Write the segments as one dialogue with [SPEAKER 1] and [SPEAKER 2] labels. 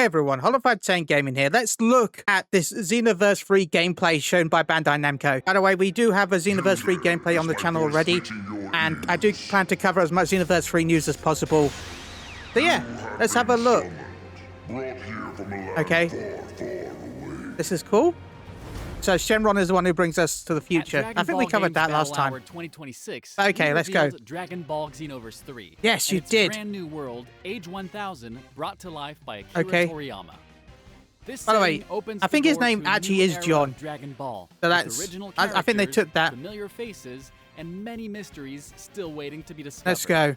[SPEAKER 1] everyone, Hollow5 10 Gaming here. Let's look at this Xenoverse free gameplay shown by Bandai Namco. By the way, we do have a Xenoverse free gameplay on the channel already, and I do plan to cover as much Xenoverse free news as possible. So yeah, let's have a look. Okay, this is cool. So Shenron is the one who brings us to the future. I think we covered that last time.
[SPEAKER 2] 2026,
[SPEAKER 1] okay, let's go.
[SPEAKER 2] Dragon Ball Xenoverse 3.
[SPEAKER 1] Yes, you did.
[SPEAKER 2] Brand new world, Age 1000, brought to life by Akira Toriyama. This
[SPEAKER 1] by the way, I think his name actually is John.
[SPEAKER 2] Dragon Ball.
[SPEAKER 1] So that's. I think they took that.
[SPEAKER 2] Familiar faces and many mysteries still waiting to be discovered.
[SPEAKER 1] Let's go.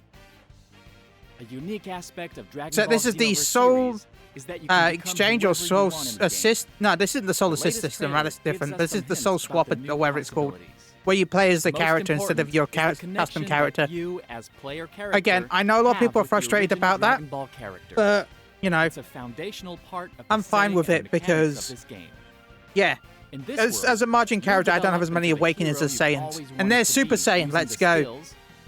[SPEAKER 2] A unique aspect of Dragon
[SPEAKER 1] So
[SPEAKER 2] Ball
[SPEAKER 1] this is the Soul exchange or Soul Assist. No, this isn't the Soul Assist system, right? That's different. This is the Soul Swap or whatever it's called, where you play as the character instead of your custom character. Again, I know a lot of people are frustrated about that, but you know, I'm fine with it because, yeah, as a margin character, I don't have as many awakenings as Saiyans, and they're Super Saiyan. Let's go.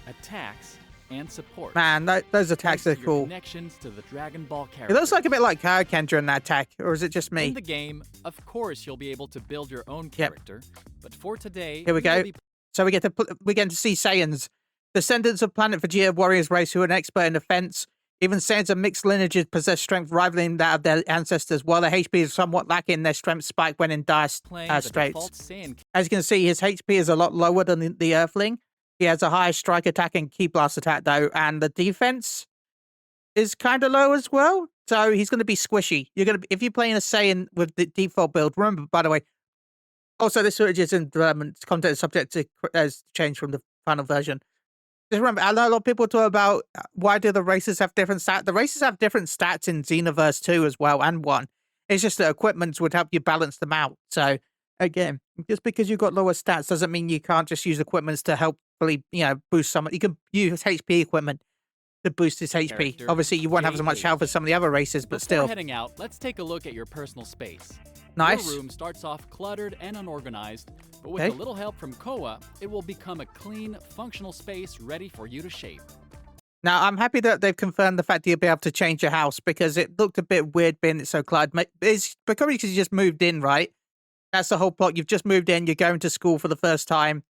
[SPEAKER 2] Attacks and support.
[SPEAKER 1] Man, those attacks are cool.
[SPEAKER 2] Connections to the Dragon Ball
[SPEAKER 1] It
[SPEAKER 2] characters.
[SPEAKER 1] looks like a bit like Kaioken during that attack, or is it just me?
[SPEAKER 2] In the game, of course, you'll be able to build your own character, but for today,
[SPEAKER 1] here we go. So we get to see Saiyans, descendants of planet Vegeta warriors race who are an expert in defense. Even Saiyans of mixed lineages possess strength rivaling that of their ancestors, while their HP is somewhat lacking. Their strength spike when in dire straits. As you can see, his HP is a lot lower than the Earthling. He has a high strike attack and key blast attack, though, and the defense is kind of low as well. So he's going to be squishy. If you're playing a Saiyan with the default build, remember, by the way, also this footage is in development. Content is subject to change from the final version. Just remember, I know a lot of people talk about why do the races have different stats. The races have different stats in Xenoverse 2 as well, and 1. It's just that equipment would help you balance them out. So again, just because you've got lower stats doesn't mean you can't just use equipments to help, boost some. You can use HP equipment to boost his HP. Obviously, you won't have as much health as some of the other races, but still.
[SPEAKER 2] Before heading out, let's take a look at your personal space.
[SPEAKER 1] Nice.
[SPEAKER 2] Your room starts off cluttered and unorganized, but with a little help from Koa, it will become a clean, functional space ready for you to shape.
[SPEAKER 1] Now, I'm happy that they've confirmed the fact that you'll be able to change your house, because it looked a bit weird being so cluttered. It's probably because you just moved in, right? That's the whole plot. You've just moved in, you're going to school for the first time.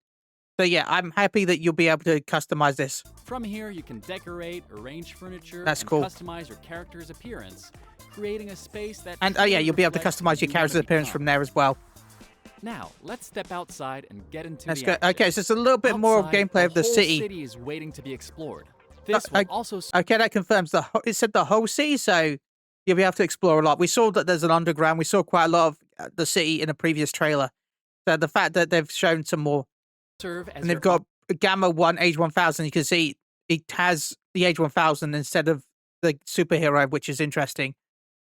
[SPEAKER 1] So yeah, I'm happy that you'll be able to customize this.
[SPEAKER 2] From here, you can decorate, arrange furniture,
[SPEAKER 1] That's
[SPEAKER 2] and
[SPEAKER 1] cool.
[SPEAKER 2] customize your character's appearance, creating a space that...
[SPEAKER 1] And oh yeah, you'll be able to customize your character's appearance from there as well.
[SPEAKER 2] Now, let's step outside and get into
[SPEAKER 1] Let's
[SPEAKER 2] the
[SPEAKER 1] go.
[SPEAKER 2] action.
[SPEAKER 1] Okay, so it's a little bit more of gameplay of the city.
[SPEAKER 2] The city is waiting to be explored. This will also...
[SPEAKER 1] Okay, that confirms it said the whole city, so you'll be able to explore a lot. We saw that there's an underground. We saw quite a lot of the city in a previous trailer. So the fact that they've shown some more, and they've got Gamma 1 Age 1000, you can see it has the Age 1000 instead of the superhero, which is interesting.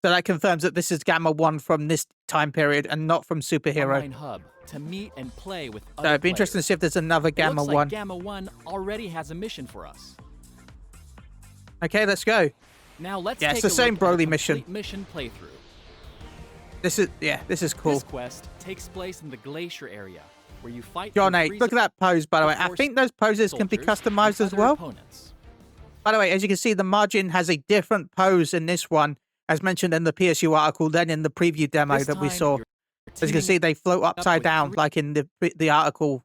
[SPEAKER 1] So that confirms that this is Gamma 1 from this time period and not from superhero.
[SPEAKER 2] Hub to meet and play with
[SPEAKER 1] so it'd be interesting to see if there's another Gamma 1.
[SPEAKER 2] Like Gamma 1 already has a mission for us.
[SPEAKER 1] Okay, let's go.
[SPEAKER 2] Now let's
[SPEAKER 1] it's the same Broly mission
[SPEAKER 2] playthrough.
[SPEAKER 1] This is cool.
[SPEAKER 2] This quest takes place in the glacier area, where you fight.
[SPEAKER 1] John 8, look at that pose, by the way. I think those poses can be customized as well. By the way, as you can see, the margin has a different pose in this one, as mentioned in the PSU article, than in the preview demo that we saw. As you can see, they float upside down, like in the article.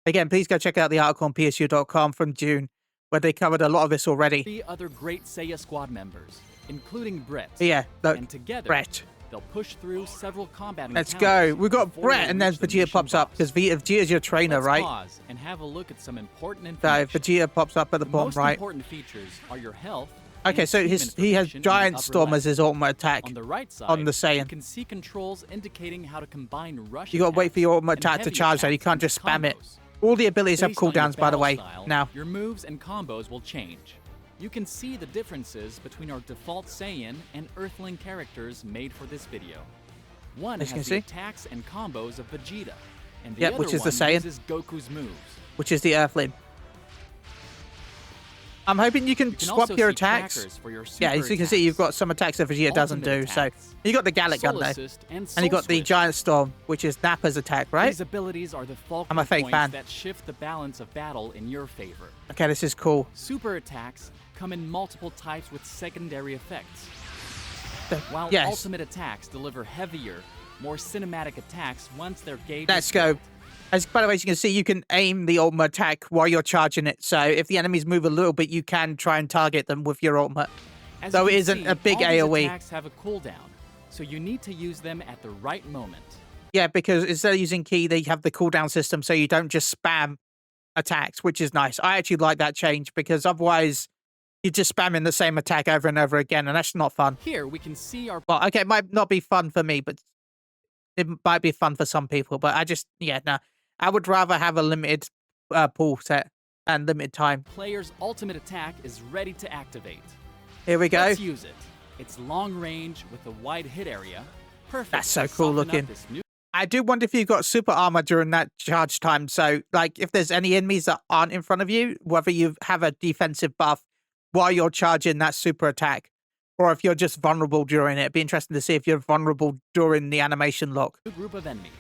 [SPEAKER 1] Again, please go check out the article on PSU.com from June, where they covered a lot of this already.
[SPEAKER 2] 3 other great Seiya squad members, including Brett.
[SPEAKER 1] Yeah, look,
[SPEAKER 2] and together,
[SPEAKER 1] Brett.
[SPEAKER 2] They'll push through several combat
[SPEAKER 1] Let's go. We've got Brett, and then Vegeta pops up, because Vegeta's your trainer, right?
[SPEAKER 2] Pause and have a look at some important information.
[SPEAKER 1] So Vegeta pops up at the bottom, right?
[SPEAKER 2] Most important features are your health.
[SPEAKER 1] Okay, so he has Giant Storm as his ultimate attack
[SPEAKER 2] on the right side,
[SPEAKER 1] on the Saiyan.
[SPEAKER 2] You can see controls indicating how to combine rush.
[SPEAKER 1] You gotta wait for your ultimate attack to charge, so you can't just spam it. All the abilities have cooldowns, by the way. Now,
[SPEAKER 2] your moves and combos will change. You can see the differences between our default Saiyan and Earthling characters made for this video. One has the attacks and combos of Vegeta, and the other
[SPEAKER 1] which is the
[SPEAKER 2] one
[SPEAKER 1] Saiyan,
[SPEAKER 2] uses Goku's moves,
[SPEAKER 1] which is the Earthling. I'm hoping you can swap your attacks. As you can see, you've got some attacks that Vegeta doesn't do. So you got the Gallic gun though, and you got the Giant Storm, which is Nappa's attack, right?
[SPEAKER 2] These abilities are the
[SPEAKER 1] I'm a fake fan.
[SPEAKER 2] that shift the balance of battle in your favor.
[SPEAKER 1] Okay, this is cool.
[SPEAKER 2] Super attacks come in multiple types with secondary effects. while
[SPEAKER 1] Yes.
[SPEAKER 2] ultimate attacks deliver heavier, more cinematic attacks once their gauge
[SPEAKER 1] Let's
[SPEAKER 2] is
[SPEAKER 1] go.
[SPEAKER 2] filled.
[SPEAKER 1] By the way, as you can see, you can aim the ultimate attack while you're charging it. So if the enemies move a little bit, you can try and target them with your ultimate.
[SPEAKER 2] As
[SPEAKER 1] So
[SPEAKER 2] you
[SPEAKER 1] it
[SPEAKER 2] can
[SPEAKER 1] isn't
[SPEAKER 2] see,
[SPEAKER 1] a big
[SPEAKER 2] all these
[SPEAKER 1] AoE.
[SPEAKER 2] attacks have a cooldown, so you need to use them at the right moment.
[SPEAKER 1] Yeah, because instead of using key, they have the cooldown system, so you don't just spam attacks, which is nice. I actually like that change because otherwise you're just spamming the same attack over and over again, and that's not fun.
[SPEAKER 2] Here we can see our
[SPEAKER 1] Well, okay, it might not be fun for me, but it might be fun for some people. But no. I would rather have a limited pool set and limited time.
[SPEAKER 2] player's ultimate attack is ready to activate.
[SPEAKER 1] Here we go.
[SPEAKER 2] Let's use it. It's long range with a wide hit area. Perfect.
[SPEAKER 1] That's so
[SPEAKER 2] to
[SPEAKER 1] cool
[SPEAKER 2] soften up
[SPEAKER 1] looking.
[SPEAKER 2] this new
[SPEAKER 1] I do wonder if you've got super armor during that charge time. So, like, if there's any enemies that aren't in front of you, whether you have a defensive buff while you're charging that super attack, or if you're just vulnerable during it. It'd be interesting to see if you're vulnerable during the animation lock.
[SPEAKER 2] group of enemies.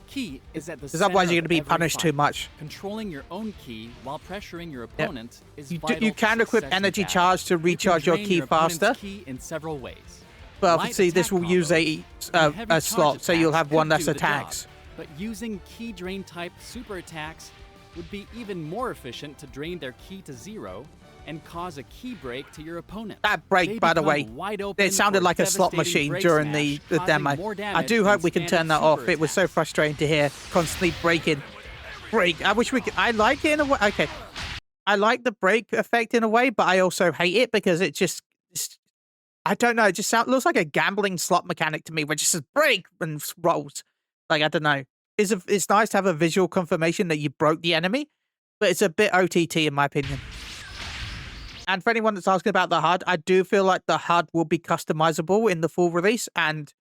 [SPEAKER 2] Key is at the
[SPEAKER 1] Because otherwise
[SPEAKER 2] center
[SPEAKER 1] you're going to be
[SPEAKER 2] of every
[SPEAKER 1] punished too
[SPEAKER 2] fight.
[SPEAKER 1] much.
[SPEAKER 2] Controlling your own key while pressuring your opponent is
[SPEAKER 1] You
[SPEAKER 2] vital
[SPEAKER 1] can
[SPEAKER 2] for
[SPEAKER 1] equip
[SPEAKER 2] success in
[SPEAKER 1] energy
[SPEAKER 2] battle.
[SPEAKER 1] charge to
[SPEAKER 2] You can
[SPEAKER 1] recharge your
[SPEAKER 2] drain
[SPEAKER 1] key
[SPEAKER 2] opponent's
[SPEAKER 1] faster.
[SPEAKER 2] Key in several ways.
[SPEAKER 1] But
[SPEAKER 2] Light
[SPEAKER 1] obviously this
[SPEAKER 2] attack
[SPEAKER 1] will use
[SPEAKER 2] combos and heavy
[SPEAKER 1] a slot,
[SPEAKER 2] charge
[SPEAKER 1] so you'll
[SPEAKER 2] attacks
[SPEAKER 1] have one
[SPEAKER 2] could
[SPEAKER 1] less
[SPEAKER 2] do the job,
[SPEAKER 1] attacks.
[SPEAKER 2] But using key drain type super attacks would be even more efficient to drain their key to zero and cause a key break to your opponent.
[SPEAKER 1] That break,
[SPEAKER 2] They
[SPEAKER 1] by the
[SPEAKER 2] become
[SPEAKER 1] way,
[SPEAKER 2] wide open
[SPEAKER 1] it sounded
[SPEAKER 2] for
[SPEAKER 1] like a slot
[SPEAKER 2] devastating
[SPEAKER 1] machine
[SPEAKER 2] break
[SPEAKER 1] during
[SPEAKER 2] smash,
[SPEAKER 1] the
[SPEAKER 2] causing
[SPEAKER 1] demo.
[SPEAKER 2] more
[SPEAKER 1] I
[SPEAKER 2] damage
[SPEAKER 1] do
[SPEAKER 2] than
[SPEAKER 1] hope we can
[SPEAKER 2] standard
[SPEAKER 1] turn that
[SPEAKER 2] super
[SPEAKER 1] off. It was so
[SPEAKER 2] attacks.
[SPEAKER 1] frustrating to hear constantly breaking. Break. I wish we could. I like it in a way. Okay. I like the break effect in a way, but I also hate it because I don't know. It just looks like a gambling slot mechanic to me, where it just says break and rolls. Like, I don't know. It's nice to have a visual confirmation that you broke the enemy, but it's a bit OTT in my opinion. And for anyone that's asking about the HUD, I do feel like the HUD will be customizable in the full release, and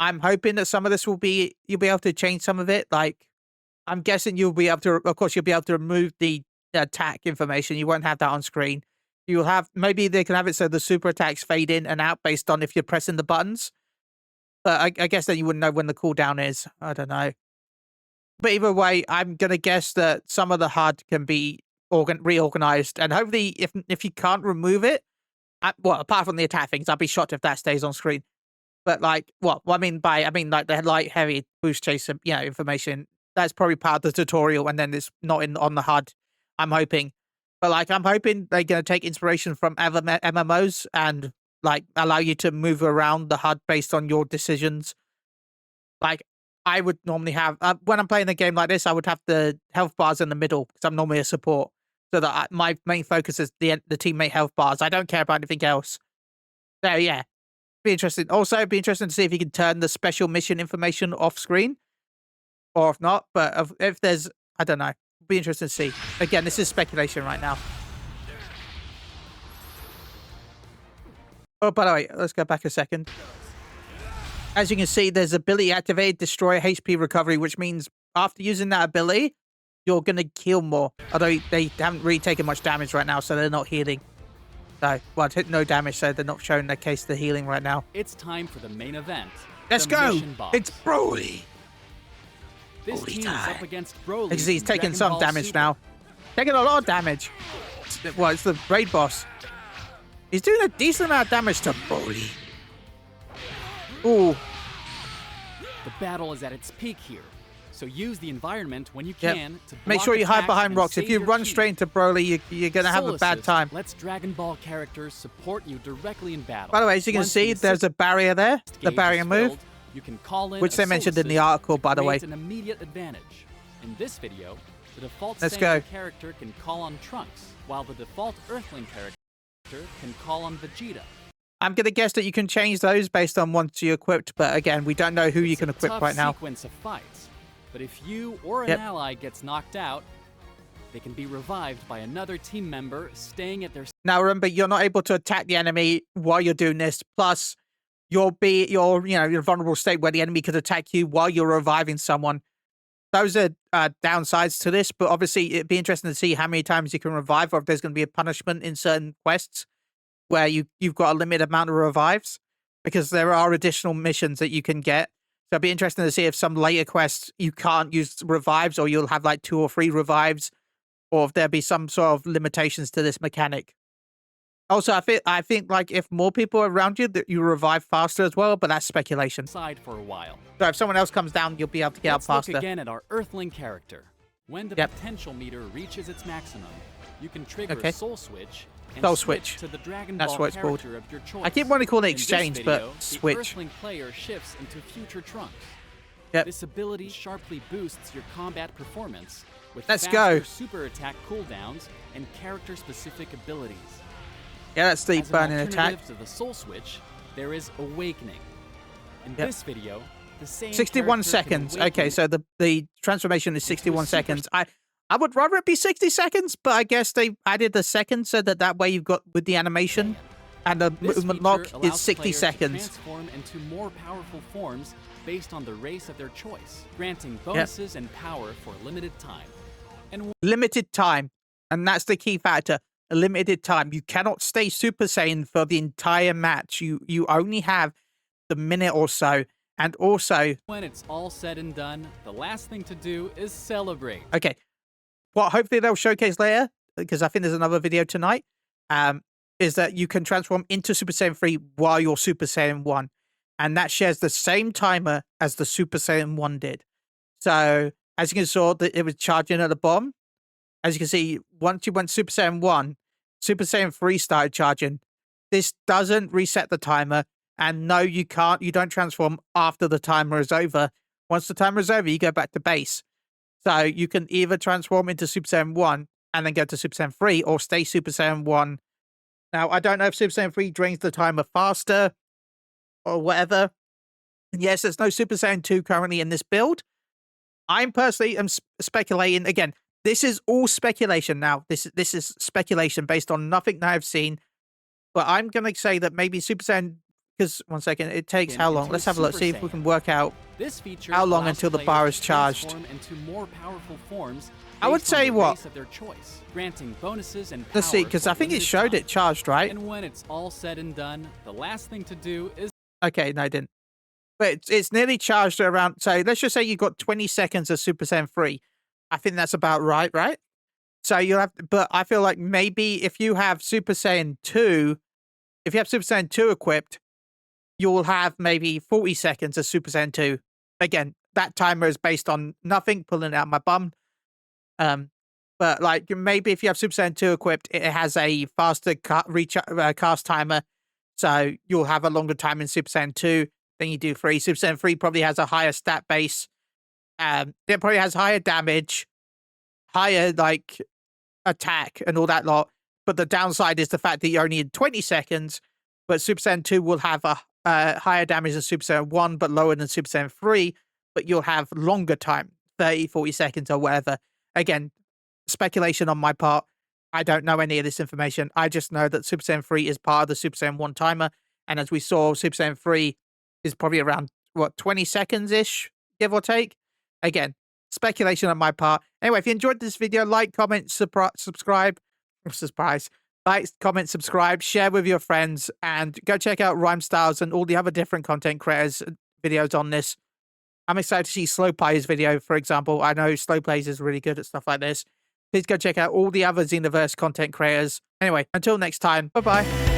[SPEAKER 1] I'm hoping that some of this you'll be able to change some of it. Like, I'm guessing you'll be able to, of course, you'll be able to remove the attack information. You won't have that on screen. You'll have, maybe they can have it so the super attacks fade in and out based on if you're pressing the buttons. But I guess then you wouldn't know when the cooldown is. I don't know. But either way, I'm going to guess that some of the HUD can be reorganized. And hopefully, if you can't remove it, well, apart from the attack things, I'd be shocked if that stays on screen. But like, what? I mean like the light, heavy boost chase, information. That's probably part of the tutorial, and then it's not on the HUD. I'm hoping. But like, I'm hoping they're going to take inspiration from other MMOs and like allow you to move around the HUD based on your decisions. Like, I would normally have, when I'm playing a game like this, I would have the health bars in the middle because I'm normally a support. So that my main focus is the teammate health bars. I don't care about anything else. So yeah, be interesting. Also, it'd be interesting to see if you can turn the special mission information off screen, or if not. But if there's, I don't know. Be interesting to see. Again, this is speculation right now. Oh, by the way, let's go back a second. As you can see, there's ability activated, destroy HP recovery, which means after using that ability, you're going to heal more. Although they haven't really taken much damage right now, so they're not healing. So, well, no damage, so they're not showing their case the healing right now.
[SPEAKER 2] It's time for the main event.
[SPEAKER 1] Let's
[SPEAKER 2] the
[SPEAKER 1] go!
[SPEAKER 2] mission boss.
[SPEAKER 1] It's Broly!
[SPEAKER 2] This
[SPEAKER 1] Broly
[SPEAKER 2] team is
[SPEAKER 1] time.
[SPEAKER 2] up against Broly.
[SPEAKER 1] Because he's
[SPEAKER 2] from
[SPEAKER 1] taking
[SPEAKER 2] Dragon
[SPEAKER 1] some
[SPEAKER 2] Ball
[SPEAKER 1] damage
[SPEAKER 2] Super.
[SPEAKER 1] now. Taking a lot of damage. Well, it's the raid boss. He's doing a decent amount of damage to Broly. Ooh.
[SPEAKER 2] The battle is at its peak here, so use the environment when you
[SPEAKER 1] Yep.
[SPEAKER 2] can to
[SPEAKER 1] Make
[SPEAKER 2] block
[SPEAKER 1] sure you hide
[SPEAKER 2] attacks
[SPEAKER 1] behind
[SPEAKER 2] and
[SPEAKER 1] rocks. If
[SPEAKER 2] save
[SPEAKER 1] you
[SPEAKER 2] your
[SPEAKER 1] run
[SPEAKER 2] key.
[SPEAKER 1] straight into Broly, you're going to have a bad
[SPEAKER 2] Solaces
[SPEAKER 1] time.
[SPEAKER 2] lets Dragon Ball characters support you directly in battle.
[SPEAKER 1] By the way, as you can
[SPEAKER 2] Once
[SPEAKER 1] see,
[SPEAKER 2] the
[SPEAKER 1] there's a barrier there.
[SPEAKER 2] assist
[SPEAKER 1] The
[SPEAKER 2] gauge
[SPEAKER 1] barrier
[SPEAKER 2] is
[SPEAKER 1] move.
[SPEAKER 2] filled, you can call in
[SPEAKER 1] Which
[SPEAKER 2] a
[SPEAKER 1] they mentioned in the
[SPEAKER 2] Solaces
[SPEAKER 1] article,
[SPEAKER 2] to
[SPEAKER 1] by the way.
[SPEAKER 2] create an immediate advantage. In this video, the default
[SPEAKER 1] Let's
[SPEAKER 2] Saiyan
[SPEAKER 1] go.
[SPEAKER 2] character can call on Trunks, while the default Earthling character can call on Vegeta.
[SPEAKER 1] I'm going to guess that you can change those based on once you're equipped, but again, we don't know who you
[SPEAKER 2] It's
[SPEAKER 1] can
[SPEAKER 2] a
[SPEAKER 1] equip
[SPEAKER 2] tough
[SPEAKER 1] right now.
[SPEAKER 2] sequence of fights, but if you or an
[SPEAKER 1] Yep.
[SPEAKER 2] ally gets knocked out, they can be revived by another team member staying at their
[SPEAKER 1] Now remember, you're not able to attack the enemy while you're doing this. Plus, you're in a vulnerable state where the enemy could attack you while you're reviving someone. Those are downsides to this, but obviously it'd be interesting to see how many times you can revive, or if there's going to be a punishment in certain quests where you've got a limited amount of revives, because there are additional missions that you can get. So it'd be interesting to see if some later quests you can't use revives, or you'll have like 2 or 3 revives, or if there'll be some sort of limitations to this mechanic. Also, I think like if more people are around you, that you revive faster as well. But that's speculation.
[SPEAKER 2] Side for a while.
[SPEAKER 1] So if someone else comes down, you'll be able to get out
[SPEAKER 2] Let's look
[SPEAKER 1] faster.
[SPEAKER 2] again at our Earthling character. When the
[SPEAKER 1] Yep.
[SPEAKER 2] potential meter reaches its maximum, you can trigger
[SPEAKER 1] Okay.
[SPEAKER 2] Soul Switch and
[SPEAKER 1] Soul
[SPEAKER 2] switch
[SPEAKER 1] Switch.
[SPEAKER 2] to the Dragon
[SPEAKER 1] That's
[SPEAKER 2] Ball
[SPEAKER 1] what it's called.
[SPEAKER 2] character of your choice.
[SPEAKER 1] I keep wanting to call it
[SPEAKER 2] In this
[SPEAKER 1] exchange,
[SPEAKER 2] video,
[SPEAKER 1] but
[SPEAKER 2] the
[SPEAKER 1] switch.
[SPEAKER 2] Earthling player shifts into future Trunks.
[SPEAKER 1] Yep.
[SPEAKER 2] This ability sharply boosts your combat performance with
[SPEAKER 1] Let's
[SPEAKER 2] faster
[SPEAKER 1] go.
[SPEAKER 2] super attack cooldowns and character-specific abilities.
[SPEAKER 1] Yeah, that's the
[SPEAKER 2] As an
[SPEAKER 1] burning attack.
[SPEAKER 2] alternative to the Soul Switch, there is Awakening. In
[SPEAKER 1] Yep.
[SPEAKER 2] this video, the same
[SPEAKER 1] 61
[SPEAKER 2] character can
[SPEAKER 1] seconds. Okay,
[SPEAKER 2] awaken
[SPEAKER 1] so the transformation is 61
[SPEAKER 2] super
[SPEAKER 1] seconds. I would rather it be 60 seconds, but I guess they added the second so that way you've got with the animation and the
[SPEAKER 2] This
[SPEAKER 1] movement
[SPEAKER 2] feature
[SPEAKER 1] lock
[SPEAKER 2] allows
[SPEAKER 1] is 60
[SPEAKER 2] players to
[SPEAKER 1] seconds.
[SPEAKER 2] transform into more powerful forms based on the race of their choice, granting bonuses and power for a limited time. And
[SPEAKER 1] Limited time, and that's the key factor. A limited time. You cannot stay Super Saiyan for the entire match. You only have the minute or so. And also,
[SPEAKER 2] when it's all said and done, the last thing to do is celebrate.
[SPEAKER 1] okay, what hopefully they'll showcase later, because I think there's another video tonight, is that you can transform into Super Saiyan 3 while you're Super Saiyan 1. And that shares the same timer as the Super Saiyan 1 did. So, as you can see, it was charging at the bottom. As you can see, once you went Super Saiyan 1, Super Saiyan 3 started charging. This doesn't reset the timer. And no, you can't. You don't transform after the timer is over. Once the timer is over, you go back to base. So you can either transform into Super Saiyan 1 and then go to Super Saiyan 3 or stay Super Saiyan 1. Now, I don't know if Super Saiyan 3 drains the timer faster or whatever. And yes, there's no Super Saiyan 2 currently in this build. I'm personally speculating. Again, this is all speculation now. This is speculation based on nothing that I've seen. But I'm going to say that maybe Super Saiyan... Because, one second, it takes how long? Let's have a look, see if we can work out
[SPEAKER 2] this feature
[SPEAKER 1] how long
[SPEAKER 2] allows
[SPEAKER 1] until the
[SPEAKER 2] players
[SPEAKER 1] bar
[SPEAKER 2] to
[SPEAKER 1] is charged.
[SPEAKER 2] transform into more powerful forms
[SPEAKER 1] I would
[SPEAKER 2] based on
[SPEAKER 1] say
[SPEAKER 2] the
[SPEAKER 1] what?
[SPEAKER 2] race of their choice, granting bonuses and
[SPEAKER 1] Let's see,
[SPEAKER 2] power
[SPEAKER 1] because
[SPEAKER 2] for
[SPEAKER 1] I think it
[SPEAKER 2] limited
[SPEAKER 1] showed
[SPEAKER 2] time.
[SPEAKER 1] it charged, right?
[SPEAKER 2] And when it's all said and done, the last thing to do is
[SPEAKER 1] Okay, no, it didn't. But it's nearly charged around... So, let's just say you got 20 seconds of Super Saiyan 3. I think that's about right? So, you'll have... But I feel like maybe if you have Super Saiyan 2... If you have Super Saiyan 2 equipped, you'll have maybe 40 seconds of Super Saiyan 2. Again, that timer is based on nothing, pulling it out my bum. But like maybe if you have Super Saiyan 2 equipped, it has a faster cast timer. So you'll have a longer time in Super Saiyan 2 than you do 3. Super Saiyan 3 probably has a higher stat base. It probably has higher damage, higher like attack and all that lot. But the downside is the fact that you're only in 20 seconds. But Super Saiyan 2 will have a higher damage than Super Saiyan 1, but lower than Super Saiyan 3. But you'll have longer time, 30, 40 seconds or whatever. Again, speculation on my part. I don't know any of this information. I just know that Super Saiyan 3 is part of the Super Saiyan 1 timer. And as we saw, Super Saiyan 3 is probably around, 20 seconds-ish, give or take? Again, speculation on my part. Anyway, if you enjoyed this video, like, comment, subscribe. Surprise. Like, comment, subscribe, share with your friends, and go check out Rhyme Styles and all the other different content creators' videos on this. I'm excited to see Slow Play's video, for example. I know Slow Plays is really good at stuff like this. Please go check out all the other Xenoverse content creators. Anyway, until next time, bye-bye.